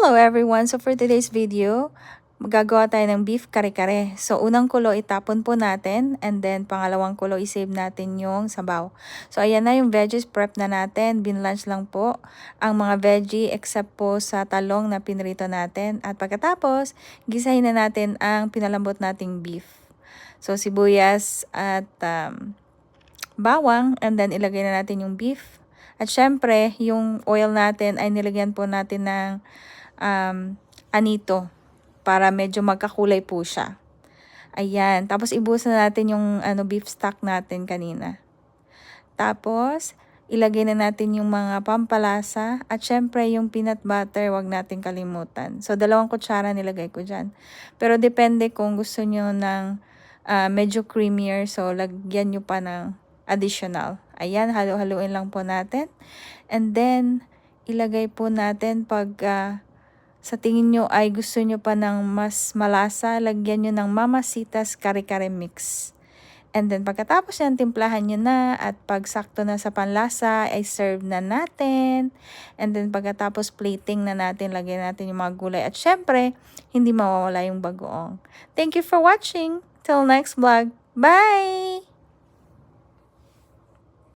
Hello everyone! So for today's video, magagawa tayo ng beef kare-kare. So unang kulo itapon po natin and then pangalawang kulo isave natin yung sabaw. So ayan na yung veggies prep na natin. Binlunch lang po ang mga veggie except po sa talong na pinrito natin. At pagkatapos, gisahin na natin ang pinalambot nating beef. So sibuyas at bawang and then ilagay na natin yung beef. At syempre, yung oil natin ay nilagyan po natin ng anito para medyo magkakulay po siya. Ayan. Tapos ibuhos na natin yung beef stock natin kanina. Tapos ilagay na natin yung mga pampalasa at syempre yung peanut butter, wag natin kalimutan. So 2 kutsara nilagay ko dyan. Pero depende kung gusto nyo ng medyo creamier, so lagyan nyo pa ng additional. Ayan, halo-haluin lang po natin. And then ilagay po natin pag sa tingin nyo ay gusto nyo pa ng mas malasa, lagyan nyo ng Mamacita's kare-kare mix. And then pagkatapos yan, timplahan nyo na at pag sakto na sa panlasa, ay serve na natin. And then pagkatapos plating na natin, lagyan natin yung mga gulay. At syempre, hindi mawawala yung bagoong. Thank you for watching. Till next vlog. Bye!